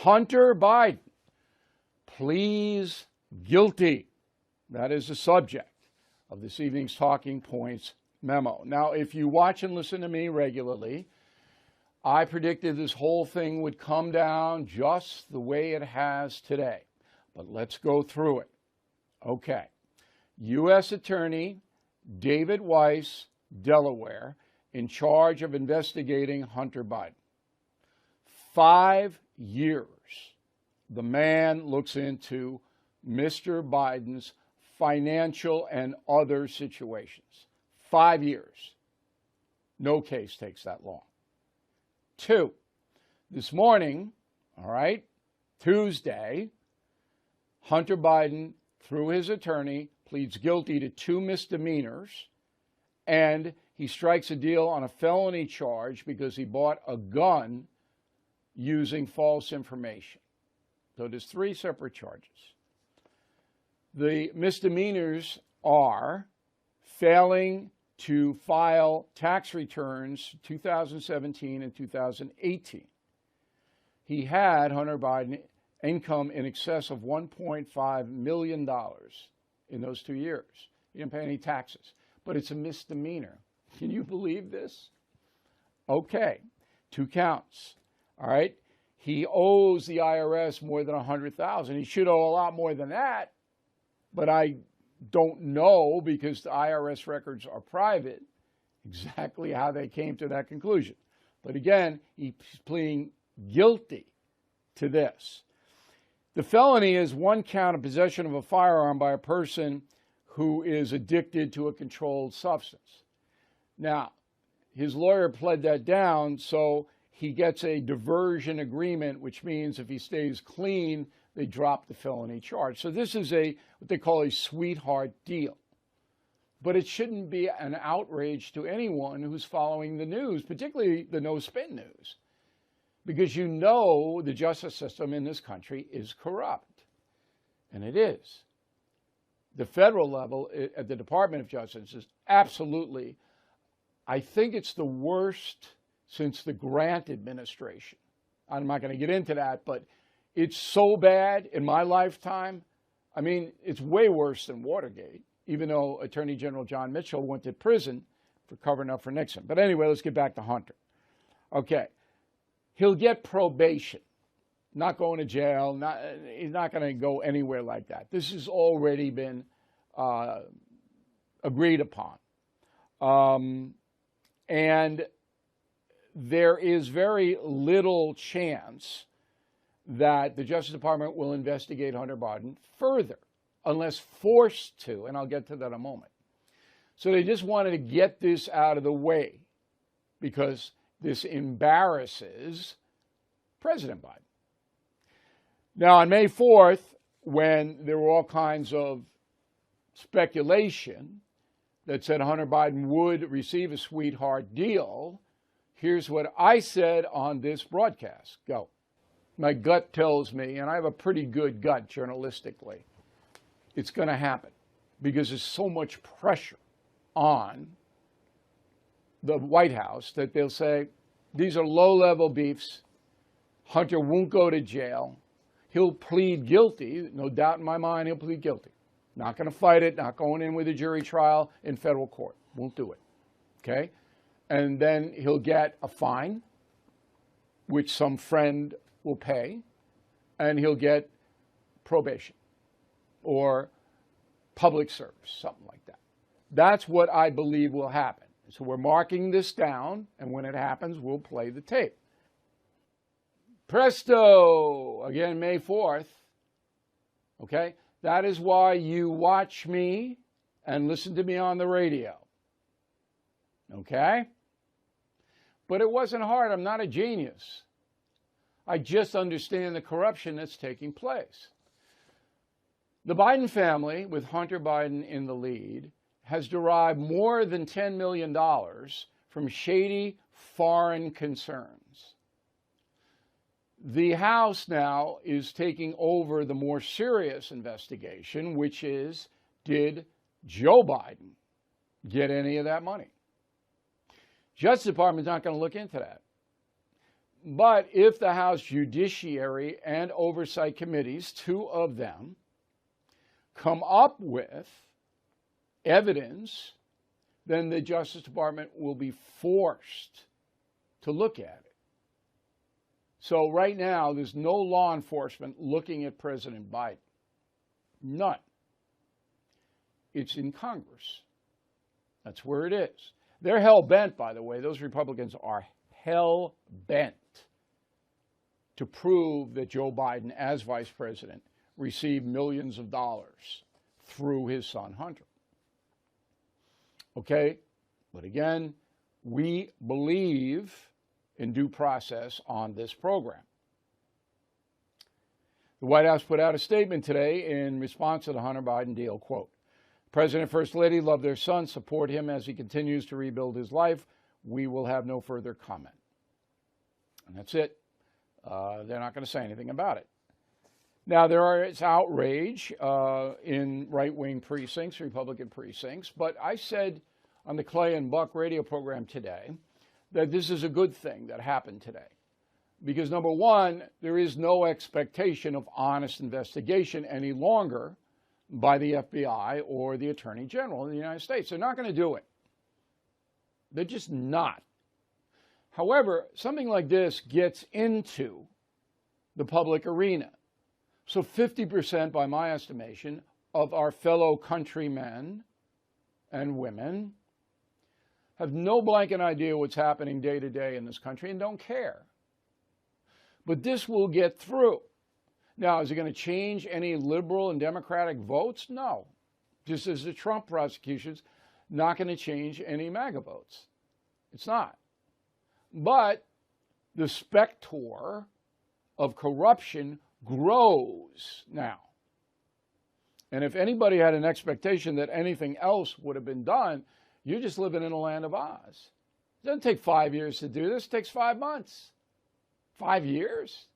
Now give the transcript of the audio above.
Hunter Biden pleads guilty. That is the subject of this evening's Talking Points memo. Now, if you watch and listen to me regularly, I predicted this whole thing would come down just the way it has today. But let's go through it. Okay. U.S. Attorney David Weiss, Delaware, in charge of investigating Hunter Biden. 5 years. The man looks into Mr. Biden's financial and other situations. 5 years. No case takes that long. 2, this morning, all right, Tuesday, Hunter Biden, through his attorney, pleads guilty to 2 misdemeanors, and he strikes a deal on a felony charge because he bought a gun using false information. So there's 3 separate charges. The misdemeanors are failing to file tax returns 2017 and 2018. He had, Hunter Biden, income in excess of $1.5 million in those 2 years. He didn't pay any taxes, but it's a misdemeanor. Can you believe this? Okay, 2 counts. All right, he owes the IRS more than $100,000. He should owe a lot more than that, but I don't know, because the IRS records are private, exactly how they came to that conclusion. But again, he's pleading guilty to this. The felony is 1 count of possession of a firearm by a person who is addicted to a controlled substance. Now, his lawyer pled that down, so he gets a diversion agreement, which means if he stays clean, they drop the felony charge. So this is what they call a sweetheart deal. But it shouldn't be an outrage to anyone who's following the news, particularly the no-spin news, because you know the justice system in this country is corrupt, and it is. The federal level at the Department of Justice is absolutely, I think it's the worst since the Grant administration. I'm not going to get into that, but it's so bad in my lifetime. I mean, it's way worse than Watergate, even though Attorney General John Mitchell went to prison for covering up for Nixon. But anyway, let's get back to Hunter. Okay, he'll get probation, not going to jail. He's not going to go anywhere like that. This has already been agreed upon. And there is very little chance that the Justice Department will investigate Hunter Biden further, unless forced to, and I'll get to that in a moment. So they just wanted to get this out of the way because this embarrasses President Biden. Now, on May 4th, when there were all kinds of speculation that said Hunter Biden would receive a sweetheart deal, here's what I said on this broadcast. Go. My gut tells me, and I have a pretty good gut journalistically, it's going to happen because there's so much pressure on the White House that they'll say, these are low-level beefs. Hunter won't go to jail. He'll plead guilty. No doubt in my mind, he'll plead guilty. Not going to fight it, not going in with a jury trial in federal court. Won't do it. Okay? And then he'll get a fine, which some friend will pay, and he'll get probation or public service, something like that. That's what I believe will happen. So we're marking this down, and when it happens, we'll play the tape. Presto! Again, May 4th. Okay? That is why you watch me and listen to me on the radio. Okay? But it wasn't hard. I'm not a genius. I just understand the corruption that's taking place. The Biden family, with Hunter Biden in the lead, has derived more than $10 million from shady foreign concerns. The House now is taking over the more serious investigation, which is, did Joe Biden get any of that money? Justice Department's not going to look into that. But if the House Judiciary and Oversight Committees, two of them, come up with evidence, then the Justice Department will be forced to look at it. So right now, there's no law enforcement looking at President Biden. None. It's in Congress. That's where it is. They're hell-bent, by the way. Those Republicans are hell-bent to prove that Joe Biden, as vice president, received millions of dollars through his son Hunter. Okay? But again, we believe in due process on this program. The White House put out a statement today in response to the Hunter Biden deal. Quote, President and First Lady love their son, support him as he continues to rebuild his life. We will have no further comment. And that's it. They're not going to say anything about it. Now, there is outrage in right-wing precincts, Republican precincts, but I said on the Clay and Buck radio program today that this is a good thing that happened today. Because, number one, there is no expectation of honest investigation any longer by the FBI or the Attorney General of the United States. They're not going to do it. They're just not. However, something like this gets into the public arena. So 50%, by my estimation, of our fellow countrymen and women have no blanket idea what's happening day to day in this country and don't care. But this will get through. Now, is it going to change any liberal and Democratic votes? No. Just as the Trump prosecution's not going to change any MAGA votes. It's not. But the specter of corruption grows now. And if anybody had an expectation that anything else would have been done, you're just living in a land of Oz. It doesn't take 5 years to do this. It takes 5 months. 5 years?